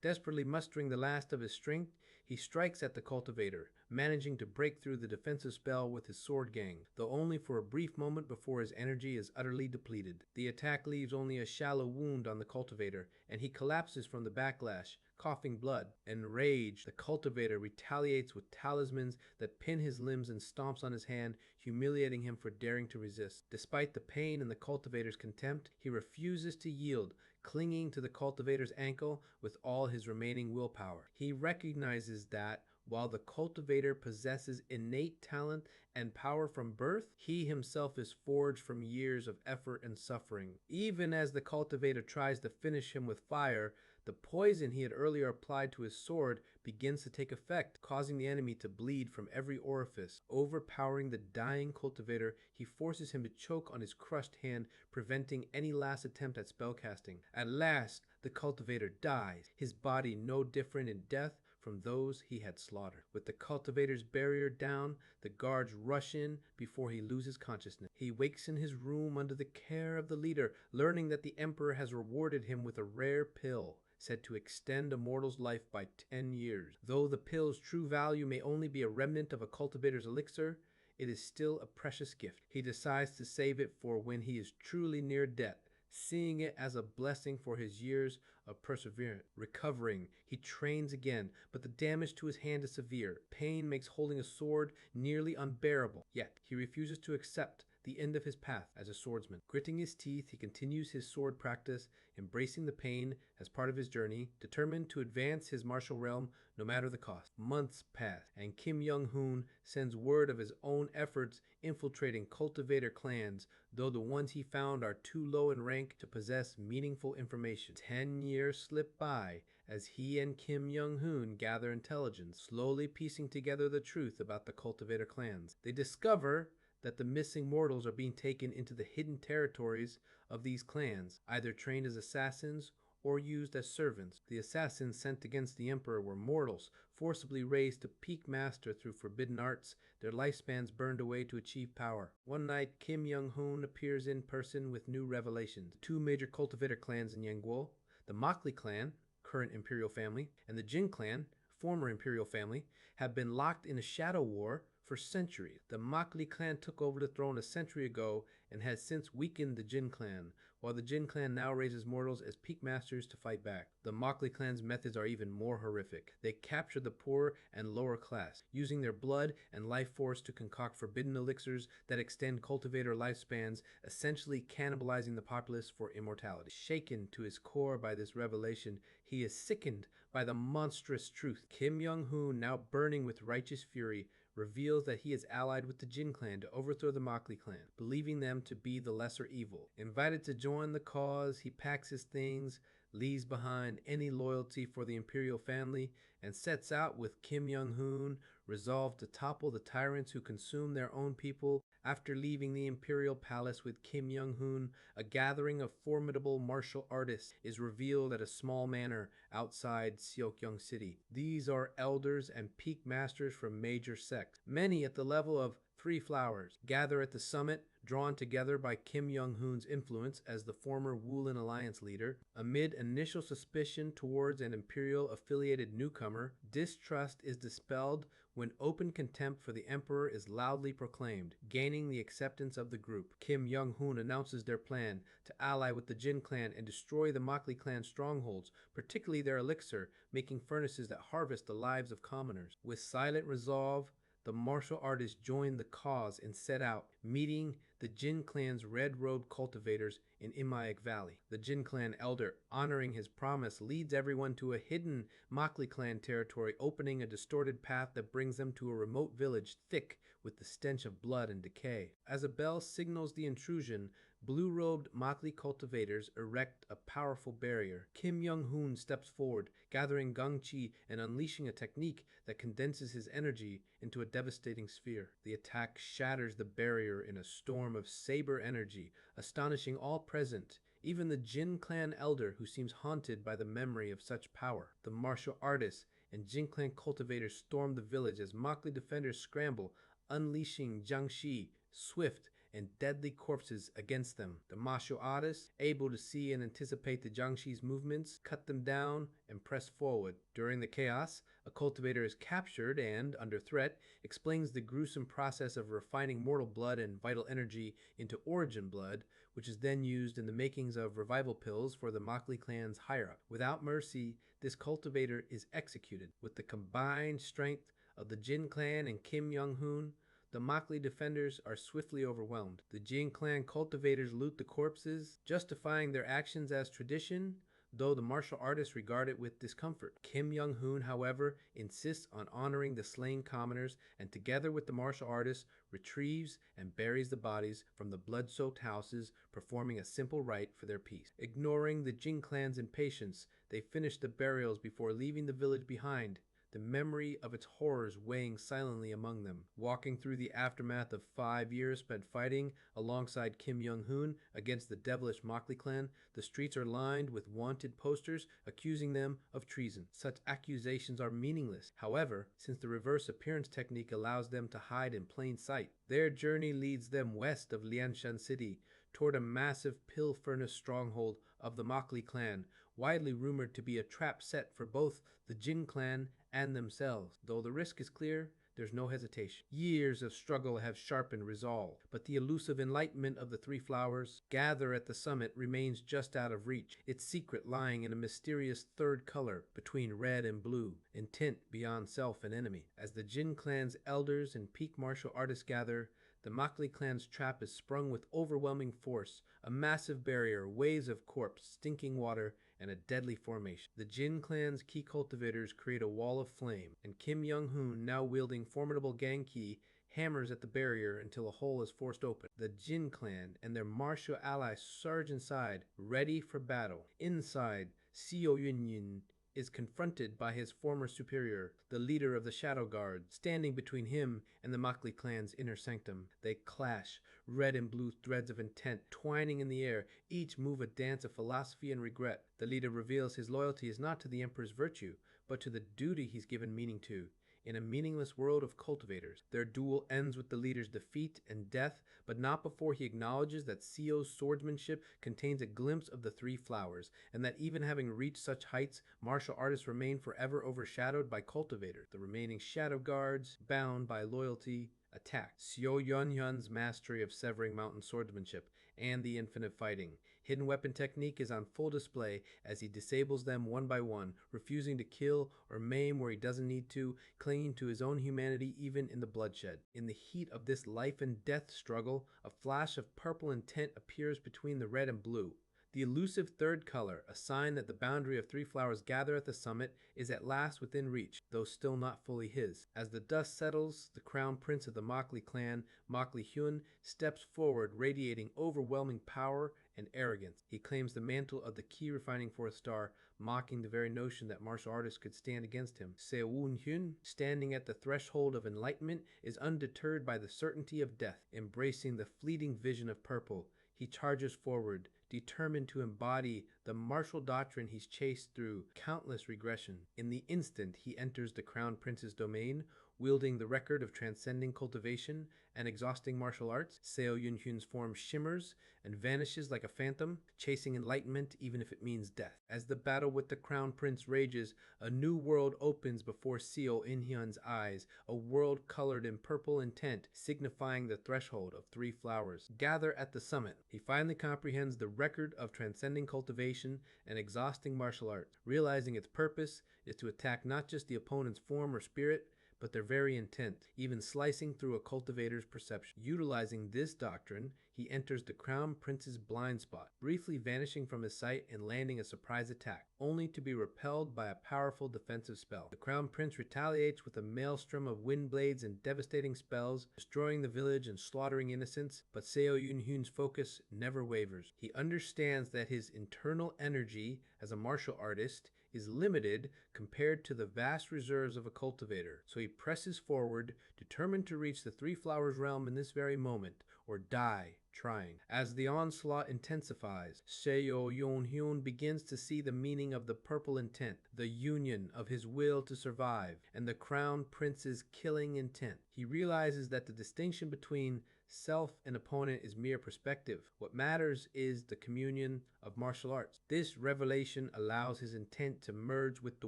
Desperately mustering the last of his strength, he strikes at the cultivator, managing to break through the defensive spell with his sword gang, though only for a brief moment before his energy is utterly depleted. The attack leaves only a shallow wound on the cultivator, and he collapses from the backlash, coughing blood. Enraged, the cultivator retaliates with talismans that pin his limbs and stomps on his hand, humiliating him for daring to resist. Despite the pain and the cultivator's contempt, he refuses to yield, clinging to the cultivator's ankle with all his remaining willpower. He recognizes that while the cultivator possesses innate talent and power from birth, he himself is forged from years of effort and suffering. Even as the cultivator tries to finish him with fire, the poison he had earlier applied to his sword begins to take effect, causing the enemy to bleed from every orifice. Overpowering the dying cultivator, he forces him to choke on his crushed hand, preventing any last attempt at spellcasting. At last, the cultivator dies, his body no different in death from those he had slaughtered. With the cultivator's barrier down, the guards rush in before he loses consciousness. He wakes in his room under the care of the leader, learning that the emperor has rewarded him with a rare pill said to extend a mortal's life by 10 years. Though the pill's true value may only be a remnant of a cultivator's elixir, it is still a precious gift. He decides to save it for when he is truly near death, seeing it as a blessing for his years of perseverance. Recovering, he trains again, but the damage to his hand is severe. Pain makes holding a sword nearly unbearable. Yet, he refuses to accept the end of his path as a swordsman. Gritting his teeth, he continues his sword practice, embracing the pain as part of his journey, determined to advance his martial realm no matter the cost. Months pass, and Kim Young-hoon sends word of his own efforts infiltrating cultivator clans, though the ones he found are too low in rank to possess meaningful information. 10 years slip by as he and Kim Young-hoon gather intelligence, slowly piecing together the truth about the cultivator clans. They discover that the missing mortals are being taken into the hidden territories of these clans, either trained as assassins or used as servants. The assassins sent against the emperor were mortals, forcibly raised to peak master through forbidden arts, their lifespans burned away to achieve power. One night, Kim Young-hoon appears in person with new revelations. Two major cultivator clans in Yangguo, the Mokli clan, current imperial family, and the Jin clan, former imperial family, have been locked in a shadow war for centuries. The Mokli clan took over the throne a century ago and has since weakened the Jin clan, while the Jin clan now raises mortals as peak masters to fight back. The Mokli clan's methods are even more horrific. They capture the poor and lower class, using their blood and life force to concoct forbidden elixirs that extend cultivator lifespans, essentially cannibalizing the populace for immortality. Shaken to his core by this revelation, he is sickened by the monstrous truth. Kim Young-hoon, now burning with righteous fury, reveals that he is allied with the Jin clan to overthrow the Mokli clan, believing them to be the lesser evil. Invited to join the cause, he packs his things, leaves behind any loyalty for the imperial family, and sets out with Kim Young-hoon, resolved to topple the tyrants who consume their own people. After leaving the imperial palace with Kim Young-hoon, a gathering of formidable martial artists is revealed at a small manor outside Seokyeong City. These are elders and peak masters from major sects, many at the level of 3 flowers, gather at the summit, drawn together by Kim Young-hoon's influence as the former Woolen Alliance leader. Amid initial suspicion towards an imperial-affiliated newcomer, distrust is dispelled when open contempt for the emperor is loudly proclaimed, gaining the acceptance of the group. Kim Young-hoon announces their plan to ally with the Jin clan and destroy the Mokli clan's strongholds, particularly their elixir, making furnaces that harvest the lives of commoners. With silent resolve, the martial artists joined the cause and set out, meeting the Jin clan's red-robed cultivators in Imaik Valley. The Jin clan elder, honoring his promise, leads everyone to a hidden Mokli clan territory, opening a distorted path that brings them to a remote village thick with the stench of blood and decay. As a bell signals the intrusion, blue-robed Mokli cultivators erect a powerful barrier. Kim Young-hoon steps forward, gathering Gangchi and unleashing a technique that condenses his energy into a devastating sphere. The attack shatters the barrier in a storm of saber energy, astonishing all present, even the Jin clan elder who seems haunted by the memory of such power. The martial artists and Jin clan cultivators storm the village as Mokli defenders scramble, unleashing Jiangxi, swift and deadly corpses against them. The martial artist, able to see and anticipate the Jiangshi's movements, cut them down and press forward. During the chaos, a cultivator is captured and, under threat, explains the gruesome process of refining mortal blood and vital energy into origin blood, which is then used in the makings of revival pills for the Mockley clan's higher-up. Without mercy, this cultivator is executed. With the combined strength of the Jin clan and Kim Young-hoon, the Mockley defenders are swiftly overwhelmed. The Jin clan cultivators loot the corpses, justifying their actions as tradition, though the martial artists regard it with discomfort. Kim Young-hoon, however, insists on honoring the slain commoners and together with the martial artists retrieves and buries the bodies from the blood-soaked houses, performing a simple rite for their peace. Ignoring the Jin clan's impatience, they finish the burials before leaving the village behind, the memory of its horrors weighing silently among them. Walking through the aftermath of 5 years spent fighting alongside Kim Young-hoon against the devilish Mockley clan, the streets are lined with wanted posters accusing them of treason. Such accusations are meaningless, however, since the reverse appearance technique allows them to hide in plain sight. Their journey leads them west of Lianshan City, toward a massive pill furnace stronghold of the Mockley clan, widely rumored to be a trap set for both the Jin clan and themselves. Though the risk is clear, there's no hesitation. Years of struggle have sharpened resolve, but the elusive enlightenment of the three flowers gather at the summit remains just out of reach, its secret lying in a mysterious third color between red and blue, intent beyond self and enemy. As the Jin clan's elders and peak martial artists gather, the Mockley clan's trap is sprung with overwhelming force, a massive barrier, waves of corpse, stinking water, and a deadly formation. The Jin clan's key cultivators create a wall of flame, and Kim Young-hoon, now wielding formidable Ganki, hammers at the barrier until a hole is forced open. The Jin clan and their martial allies surge inside, ready for battle. Inside, Seo Yun is confronted by his former superior, the leader of the Shadow Guard, standing between him and the Mockley clan's inner sanctum. They clash, red and blue threads of intent twining in the air, each move a dance of philosophy and regret. The leader reveals his loyalty is not to the Emperor's virtue, but to the duty he's given meaning to. In a meaningless world of cultivators, their duel ends with the leader's defeat and death, but not before he acknowledges that Seo's swordsmanship contains a glimpse of the three flowers, and that even having reached such heights, martial artists remain forever overshadowed by cultivators. The remaining shadow guards, bound by loyalty, attack. Seo Yun-hyun's mastery of severing mountain swordsmanship and the infinite fighting. Hidden weapon technique is on full display as he disables them one by one, refusing to kill or maim where he doesn't need to, clinging to his own humanity even in the bloodshed. In the heat of this life and death struggle, a flash of purple intent appears between the red and blue. The elusive third color, a sign that the boundary of three flowers gather at the summit, is at last within reach, though still not fully his. As the dust settles, the crown prince of the Mockley clan, Mockley Hyun, steps forward, radiating overwhelming power and arrogance. He claims the mantle of the key refining fourth star, mocking the very notion that martial artists could stand against him. Seo Hyun, standing at the threshold of enlightenment, is undeterred by the certainty of death. Embracing the fleeting vision of purple, he charges forward, determined to embody the martial doctrine he's chased through countless regression. In the instant he enters the crown prince's domain, wielding the record of transcending cultivation and exhausting martial arts, Seo Yun-hyun's form shimmers and vanishes like a phantom, chasing enlightenment even if it means death. As the battle with the crown prince rages, a new world opens before Seo Yun-hyun's eyes, a world colored in purple intent, signifying the threshold of three flowers. Gather at the summit. He finally comprehends the record of transcending cultivation and exhausting martial arts, realizing its purpose is to attack not just the opponent's form or spirit, but their very intent, even slicing through a cultivator's perception. Utilizing this doctrine, he enters the crown prince's blind spot, briefly vanishing from his sight and landing a surprise attack, only to be repelled by a powerful defensive spell. The crown prince retaliates with a maelstrom of wind blades and devastating spells, destroying the village and slaughtering innocents, but Seo Yun-hyun's focus never wavers. He understands that his internal energy as a martial artist is limited compared to the vast reserves of a cultivator, so he presses forward, determined to reach the three flowers realm in this very moment, or die trying. As the onslaught intensifies, Seo Yun-hyun begins to see the meaning of the purple intent, the union of his will to survive, and the crown prince's killing intent. He realizes that the distinction between Self and opponent is mere perspective. What matters is the communion of martial arts. This revelation allows his intent to merge with the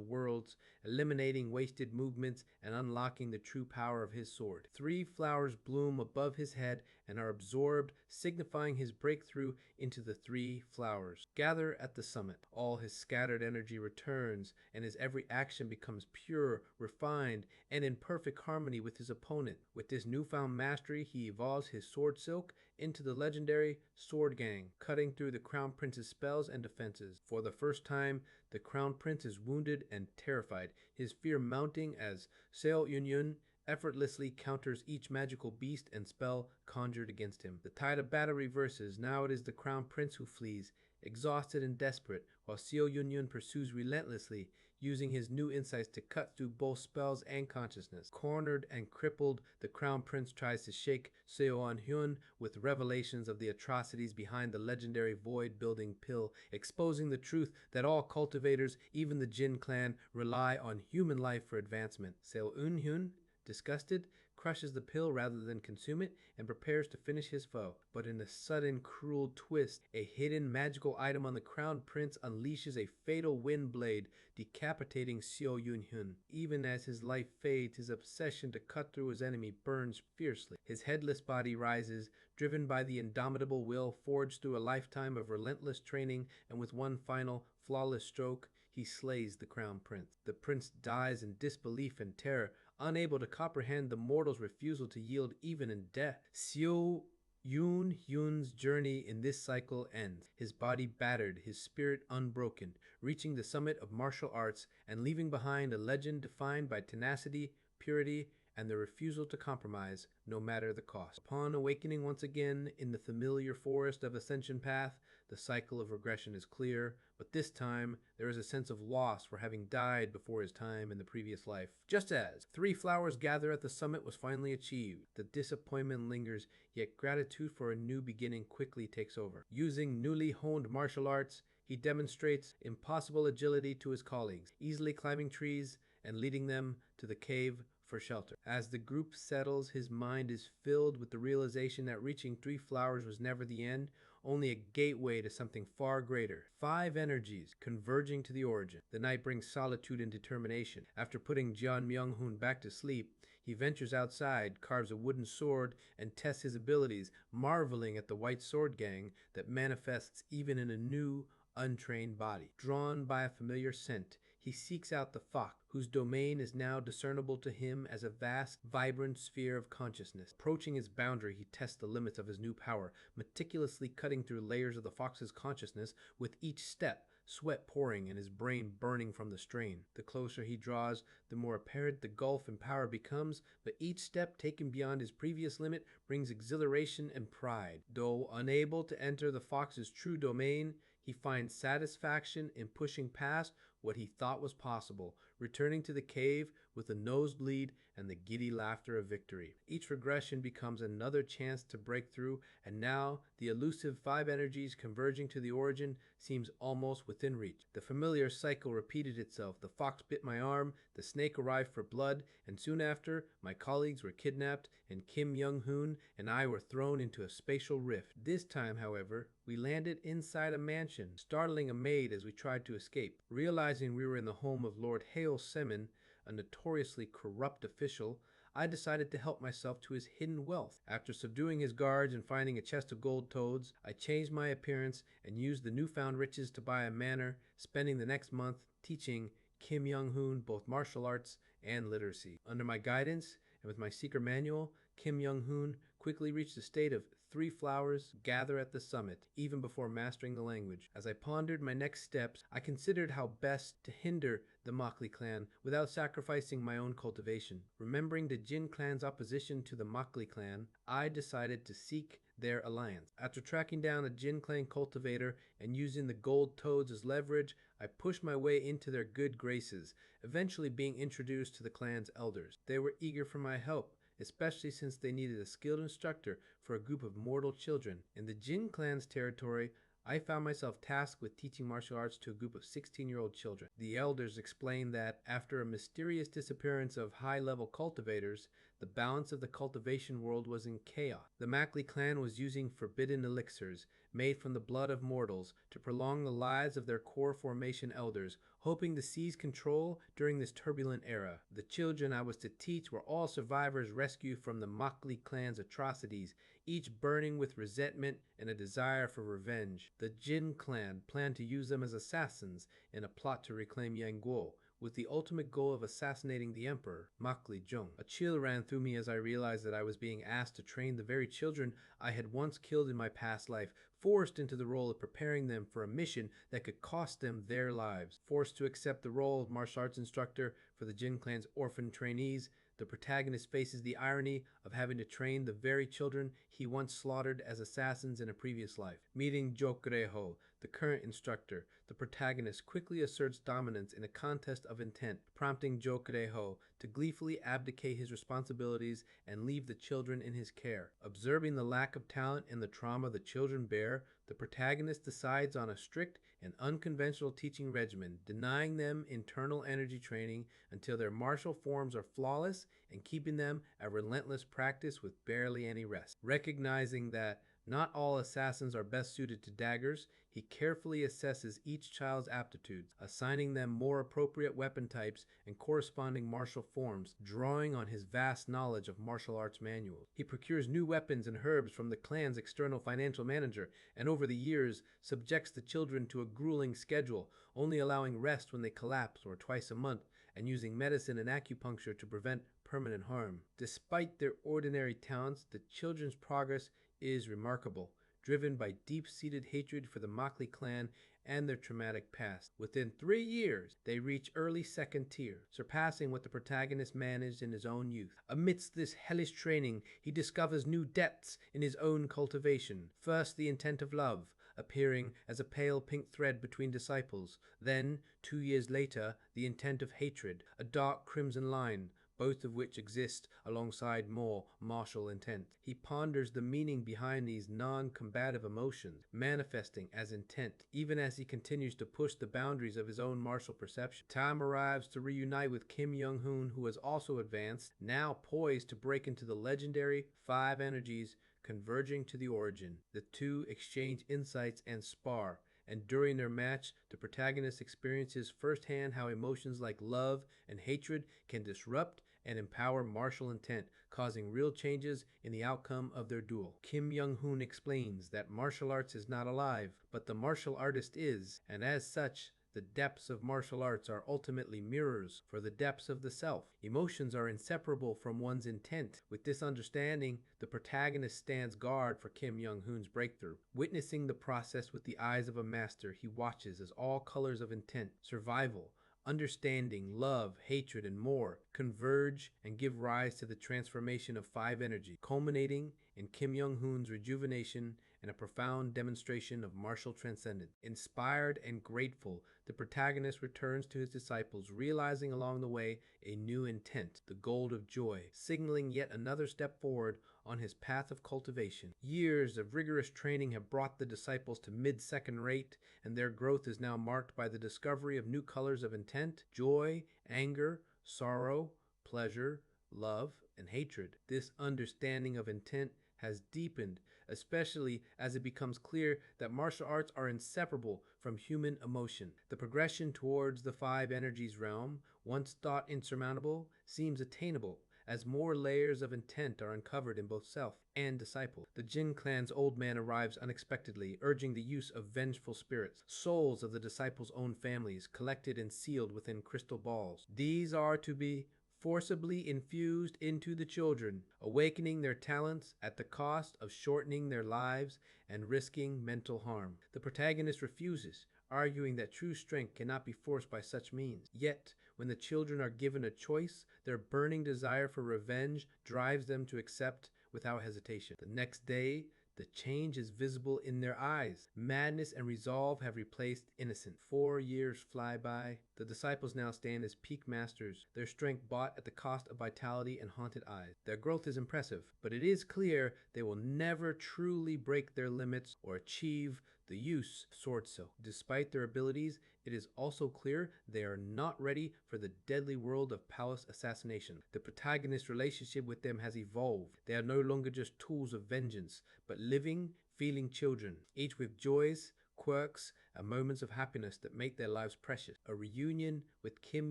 world's, eliminating wasted movements and unlocking the true power of his sword. Three flowers bloom above his head and are absorbed, signifying his breakthrough into the three flowers. Gather at the summit. All his scattered energy returns, and his every action becomes pure, refined, and in perfect harmony with his opponent. With this newfound mastery, he evolves his sword silk into the legendary Sword Gang, cutting through the Crown Prince's spells and defenses. For the first time, the Crown Prince is wounded and terrified, his fear mounting as Seo Yun effortlessly counters each magical beast and spell conjured against him. The tide of battle reverses. Now it is the Crown Prince who flees, exhausted and desperate, while Seo Yun pursues relentlessly, using his new insights to cut through both spells and consciousness. Cornered and crippled, the Crown Prince tries to shake Seo Hyun with revelations of the atrocities behind the legendary void-building pill, exposing the truth that all cultivators, even the Jin clan, rely on human life for advancement. Seo Hyun, disgusted, crushes the pill rather than consume it and prepares to finish his foe. But in a sudden, cruel twist, a hidden magical item on the Crown Prince unleashes a fatal wind blade, decapitating Seo Yun-hyun. Even as his life fades, his obsession to cut through his enemy burns fiercely. His headless body rises, driven by the indomitable will forged through a lifetime of relentless training, and with one final, flawless stroke, he slays the Crown Prince. The prince dies in disbelief and terror, unable to comprehend the mortal's refusal to yield even in death. Seo Yun-hyun's journey in this cycle ends, his body battered, his spirit unbroken, reaching the summit of martial arts and leaving behind a legend defined by tenacity, purity, and the refusal to compromise, no matter the cost. Upon awakening once again in the familiar forest of Ascension Path, the cycle of regression is clear, but this time there is a sense of loss for having died before his time in the previous life. Just as three flowers gather at the summit was finally achieved, the disappointment lingers, yet gratitude for a new beginning quickly takes over. Using newly honed martial arts, he demonstrates impossible agility to his colleagues, easily climbing trees and leading them to the cave for shelter. As the group settles, his mind is filled with the realization that reaching three flowers was never the end, only a gateway to something far greater. Five energies converging to the origin. The night brings solitude and determination. After putting Jeon Myung-hoon back to sleep, he ventures outside, carves a wooden sword, and tests his abilities, marveling at the white sword gang that manifests even in a new, untrained body. Drawn by a familiar scent, he seeks out the fox, whose domain is now discernible to him as a vast, vibrant sphere of consciousness. Approaching its boundary, he tests the limits of his new power, meticulously cutting through layers of the fox's consciousness with each step, sweat pouring and his brain burning from the strain. The closer he draws, the more apparent the gulf in power becomes, but each step taken beyond his previous limit brings exhilaration and pride. Though unable to enter the fox's true domain, he finds satisfaction in pushing past what he thought was possible, returning to the cave with a nosebleed and the giddy laughter of victory. Each regression becomes another chance to break through, and now the elusive five energies converging to the origin seems almost within reach. The familiar cycle repeated itself. The fox bit my arm, the snake arrived for blood, and soon after, my colleagues were kidnapped, and Kim Young-hoon and I were thrown into a spatial rift. This time, however, we landed inside a mansion, startling a maid as we tried to escape. Realizing we were in the home of Lord Hale Semin, a notoriously corrupt official, I decided to help myself to his hidden wealth. After subduing his guards and finding a chest of gold toads, I changed my appearance and used the newfound riches to buy a manor, spending the next month teaching Kim Young-hoon both martial arts and literacy. Under my guidance and with my secret manual, Kim Young-hoon quickly reached the state of three flowers gather at the summit, even before mastering the language. As I pondered my next steps, I considered how best to hinder the Mokli clan without sacrificing my own cultivation. Remembering the Jin clan's opposition to the Mokli clan, I decided to seek their alliance. After tracking down a Jin clan cultivator and using the gold toads as leverage, I pushed my way into their good graces, eventually being introduced to the clan's elders. They were eager for my help, especially since they needed a skilled instructor for a group of mortal children. In the Jin clan's territory, I found myself tasked with teaching martial arts to a group of 16-year-old children. The elders explained that after a mysterious disappearance of high-level cultivators, the balance of the cultivation world was in chaos. The Mackley clan was using forbidden elixirs, made from the blood of mortals, to prolong the lives of their core formation elders, hoping to seize control during this turbulent era. The children I was to teach were all survivors rescued from the Mackley clan's atrocities, each burning with resentment and a desire for revenge. The Jin clan planned to use them as assassins in a plot to reclaim Yangguo, with the ultimate goal of assassinating the emperor, Mackley Jung. A chill ran through me as I realized that I was being asked to train the very children I had once killed in my past life, forced into the role of preparing them for a mission that could cost them their lives. Forced to accept the role of martial arts instructor for the Jin clan's orphan trainees, the protagonist faces the irony of having to train the very children he once slaughtered as assassins in a previous life. Meeting Jokreho, the current instructor, the protagonist quickly asserts dominance in a contest of intent, prompting Jokreho to gleefully abdicate his responsibilities and leave the children in his care. Observing the lack of talent and the trauma the children bear, the protagonist decides on a strict and unconventional teaching regimen, denying them internal energy training until their martial forms are flawless and keeping them at relentless practice with barely any rest. Recognizing that not all assassins are best suited to daggers, he carefully assesses each child's aptitudes, assigning them more appropriate weapon types and corresponding martial forms, drawing on his vast knowledge of martial arts manuals. He procures new weapons and herbs from the clan's external financial manager, and over the years subjects the children to a grueling schedule, only allowing rest when they collapse or twice a month, and using medicine and acupuncture to prevent permanent harm. Despite their ordinary talents, the children's progress is remarkable, driven by deep-seated hatred for the Mackley clan and their traumatic past. Within 3 years, they reach early second tier, surpassing what the protagonist managed in his own youth. Amidst this hellish training, he discovers new depths in his own cultivation. First, the intent of love, appearing as a pale pink thread between disciples. Then, 2 years later, the intent of hatred, a dark crimson line, both of which exist alongside more martial intent. He ponders the meaning behind these non-combative emotions, manifesting as intent, even as he continues to push the boundaries of his own martial perception. Time arrives to reunite with Kim Young-hoon, who has also advanced, now poised to break into the legendary 5 energies converging to the origin. The two exchange insights and spar, and during their match, the protagonist experiences firsthand how emotions like love and hatred can disrupt and empower martial intent, causing real changes in the outcome of their duel. Kim Young-hoon explains that martial arts is not alive, but the martial artist is, and as such, the depths of martial arts are ultimately mirrors for the depths of the self. Emotions are inseparable from one's intent. With this understanding, the protagonist stands guard for Kim Young-hoon's breakthrough. Witnessing the process with the eyes of a master, he watches as all colors of intent, survival, understanding, love, hatred, and more converge and give rise to the transformation of 5 energy, culminating in Kim Young-hoon's rejuvenation and a profound demonstration of martial transcendence. Inspired and grateful, the protagonist returns to his disciples, realizing along the way a new intent, the gold of joy, signaling yet another step forward on his path of cultivation. Years of rigorous training have brought the disciples to mid-second rate, and their growth is now marked by the discovery of new colors of intent, joy, anger, sorrow, pleasure, love, and hatred. This understanding of intent has deepened, especially as it becomes clear that martial arts are inseparable from human emotion. The progression towards the 5 energies realm, once thought insurmountable, seems attainable, as more layers of intent are uncovered in both self and disciple. The Jin clan's old man arrives unexpectedly, urging the use of vengeful spirits, souls of the disciples' own families, collected and sealed within crystal balls. These are to be forcibly infused into the children, awakening their talents at the cost of shortening their lives and risking mental harm. The protagonist refuses, arguing that true strength cannot be forced by such means. Yet, when the children are given a choice, their burning desire for revenge drives them to accept without hesitation. The next day, the change is visible in their eyes. Madness and resolve have replaced innocence. 4 years fly by. The disciples now stand as peak masters, their strength bought at the cost of vitality and haunted eyes. Their growth is impressive, but it is clear they will never truly break their limits or achieve the use of sword silk. Despite their abilities, it is also clear they are not ready for the deadly world of palace assassination. The protagonist's relationship with them has evolved. They are no longer just tools of vengeance, but living, feeling children, each with joys, quirks, and moments of happiness that make their lives precious. A reunion with Kim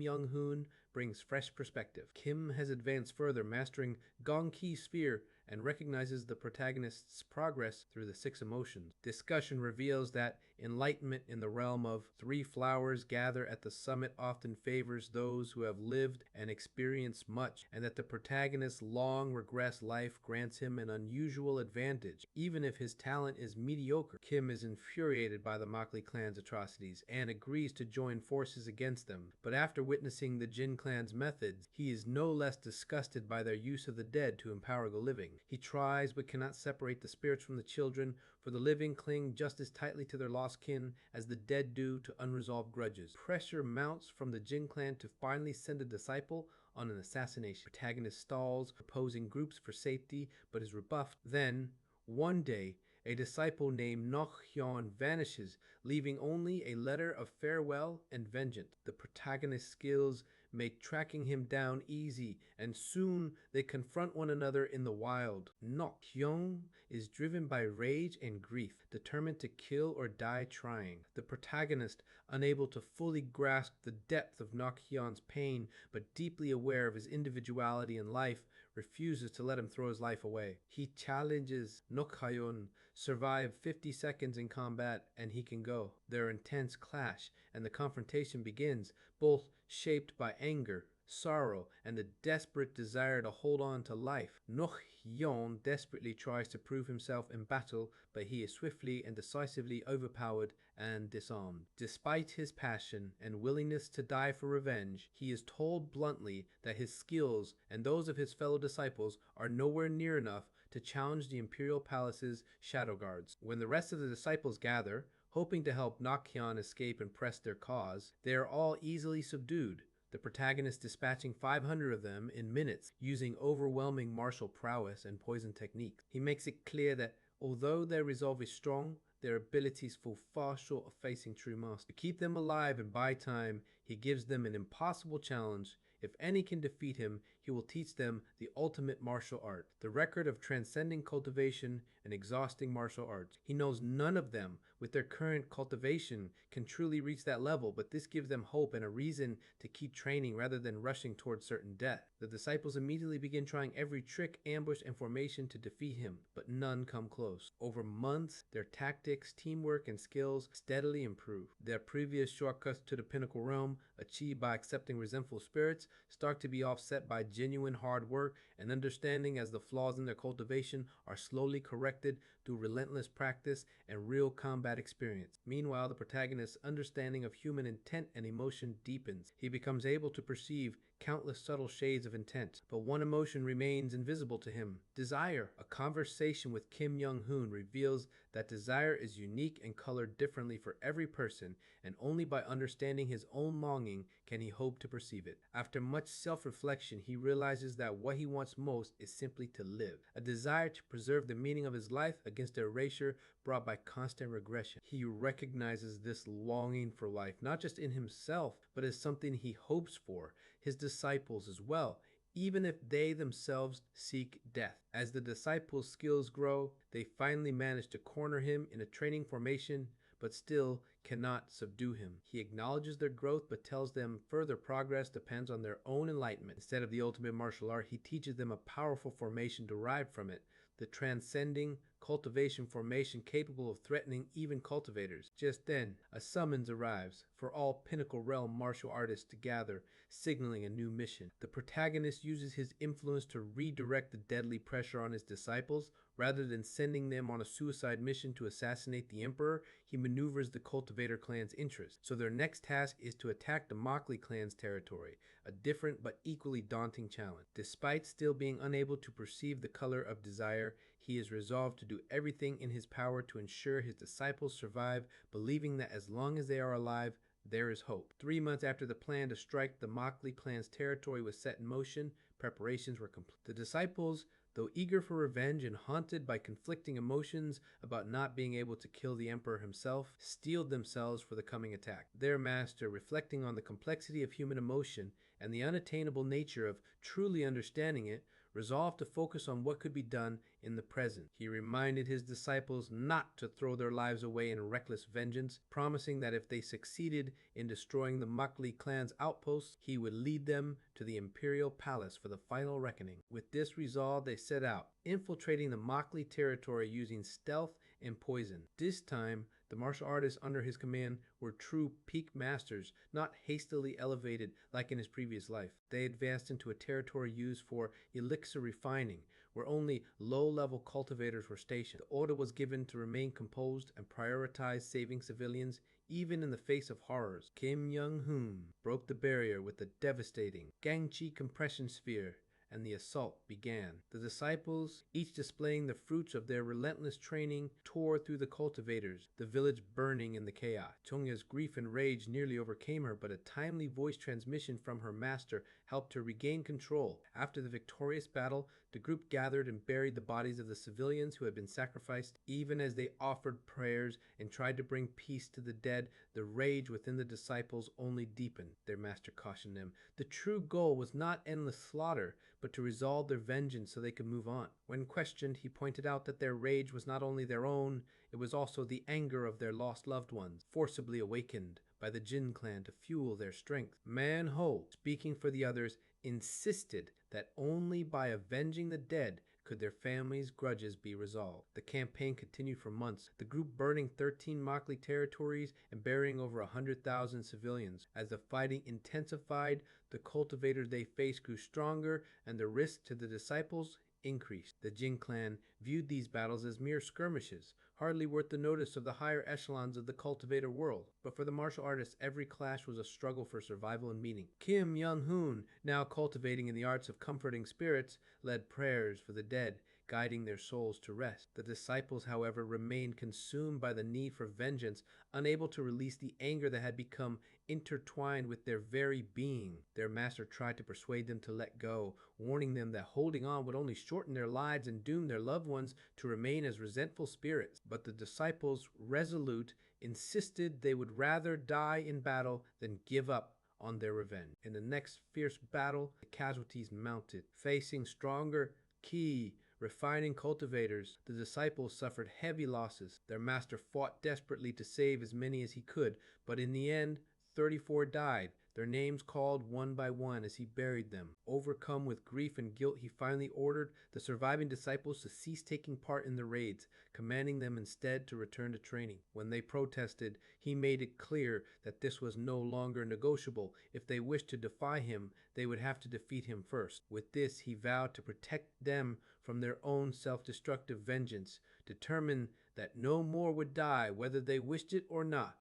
Young-hoon brings fresh perspective. Kim has advanced further, mastering Gong Ki's sphere and recognizes the protagonist's progress through the six emotions. Discussion reveals that enlightenment in the realm of three flowers gather at the summit often favors those who have lived and experienced much, and that the protagonist's long regressed life grants him an unusual advantage. Even if his talent is mediocre, Kim is infuriated by the Mockley clan's atrocities and agrees to join forces against them. But after witnessing the Jin clan's methods, he is no less disgusted by their use of the dead to empower the living. He tries but cannot separate the spirits from the children, for the living cling just as tightly to their lost kin as the dead do to unresolved grudges. Pressure mounts from the Jin clan to finally send a disciple on an assassination. Protagonist stalls, opposing groups for safety, but is rebuffed. Then, one day, a disciple named Nok Hyun vanishes, leaving only a letter of farewell and vengeance. The protagonist's skills make tracking him down easy, and soon they confront one another in the wild. Nok Hyun is driven by rage and grief, determined to kill or die trying. The protagonist, unable to fully grasp the depth of Nok Hyun's pain, but deeply aware of his individuality in life, refuses to let him throw his life away. He challenges Nok Hyun, survive 50 seconds in combat and he can go. Their intense clash and the confrontation begins, both shaped by anger, sorrow, and the desperate desire to hold on to life. Nok Hyun desperately tries to prove himself in battle, but he is swiftly and decisively overpowered and disarmed. Despite his passion and willingness to die for revenge, he is told bluntly that his skills and those of his fellow disciples are nowhere near enough to challenge the Imperial Palace's shadow guards. When the rest of the disciples gather, hoping to help Nok Hyun escape and press their cause, they are all easily subdued, the protagonist dispatching 500 of them in minutes using overwhelming martial prowess and poison techniques. He makes it clear that although their resolve is strong, their abilities fall far short of facing true master. To keep them alive and buy time, he gives them an impossible challenge. If any can defeat him, he will teach them the ultimate martial art, the record of transcending cultivation and exhausting martial arts. He knows none of them, with their current cultivation, can truly reach that level, but this gives them hope and a reason to keep training rather than rushing towards certain death. The disciples immediately begin trying every trick, ambush, and formation to defeat him, but none come close. Over months, their tactics, teamwork, and skills steadily improve. Their previous shortcuts to the pinnacle realm, achieved by accepting resentful spirits, start to be offset by genuine hard work and understanding, as the flaws in their cultivation are slowly corrected through relentless practice and real combat experience. Meanwhile, the protagonist's understanding of human intent and emotion deepens. He becomes able to perceive countless subtle shades of intent, but one emotion remains invisible to him: desire. A conversation with Kim Young-hoon reveals that desire is unique and colored differently for every person, and only by understanding his own longing can he hope to perceive it. After much self-reflection, he realizes that what he wants most is simply to live, a desire to preserve the meaning of his life against the erasure brought by constant regression. He recognizes this longing for life, not just in himself, but as something he hopes for his disciples as well, even if they themselves seek death. As the disciples' skills grow, they finally manage to corner him in a training formation, but still cannot subdue him. He acknowledges their growth, but tells them further progress depends on their own enlightenment. Instead of the ultimate martial art, he teaches them a powerful formation derived from it, the transcending cultivation formation capable of threatening even cultivators. Just then, a summons arrives for all Pinnacle Realm martial artists to gather, signaling a new mission. The protagonist uses his influence to redirect the deadly pressure on his disciples. Rather than sending them on a suicide mission to assassinate the Emperor, he maneuvers the Cultivator clan's interest. So their next task is to attack the Mockley clan's territory, a different but equally daunting challenge. Despite still being unable to perceive the color of desire, he is resolved to do everything in his power to ensure his disciples survive, believing that as long as they are alive, there is hope. 3 months after the plan to strike the Mockley clan's territory was set in motion, preparations were complete. The disciples, Though eager for revenge and haunted by conflicting emotions about not being able to kill the Emperor himself, steeled themselves for the coming attack. Their master, reflecting on the complexity of human emotion and the unattainable nature of truly understanding it, resolved to focus on what could be done in the present. He reminded his disciples not to throw their lives away in reckless vengeance, promising that if they succeeded in destroying the Makli clan's outposts, he would lead them to the imperial palace for the final reckoning. With this resolve, they set out, infiltrating the Makli territory using stealth and poison. This time, the martial artists under his command were true peak masters, not hastily elevated like in his previous life. They advanced into a territory used for elixir refining, where only low-level cultivators were stationed. The order was given to remain composed and prioritize saving civilians even in the face of horrors. Kim Young-hoon broke the barrier with the devastating Gangchi compression sphere, and the assault began. The disciples, each displaying the fruits of their relentless training, tore through the cultivators, the village burning in the chaos. Chongya's grief and rage nearly overcame her, but a timely voice transmission from her master helped her regain control. After the victorious battle, the group gathered and buried the bodies of the civilians who had been sacrificed. Even as they offered prayers and tried to bring peace to the dead, the rage within the disciples only deepened. Their master cautioned them. The true goal was not endless slaughter, but to resolve their vengeance so they could move on. When questioned, he pointed out that their rage was not only their own, it was also the anger of their lost loved ones, forcibly awakened by the Jin clan to fuel their strength. Man Ho, speaking for the others, insisted that only by avenging the dead could their families' grudges be resolved. The campaign continued for months, the group burning 13 Makli territories and burying over 100,000 civilians. As the fighting intensified, the cultivators they faced grew stronger and the risk to the disciples increased. The Jin clan viewed these battles as mere skirmishes, hardly worth the notice of the higher echelons of the cultivator world. But for the martial artists, every clash was a struggle for survival and meaning. Kim Young-hoon, now cultivating in the arts of comforting spirits, led prayers for the dead, guiding their souls to rest. The disciples, however, remained consumed by the need for vengeance, unable to release the anger that had become intertwined with their very being. Their master tried to persuade them to let go, warning them that holding on would only shorten their lives and doom their loved ones to remain as resentful spirits. But the disciples, resolute, insisted they would rather die in battle than give up on their revenge. In the next fierce battle, the casualties mounted. Facing stronger Qi refining cultivators, the disciples suffered heavy losses. Their master fought desperately to save as many as he could, but in the end, 34 died, their names called one by one as he buried them. Overcome with grief and guilt, he finally ordered the surviving disciples to cease taking part in the raids, commanding them instead to return to training. When they protested, he made it clear that this was no longer negotiable. If they wished to defy him, they would have to defeat him first. With this, he vowed to protect them from their own self-destructive vengeance, determined that no more would die whether they wished it or not.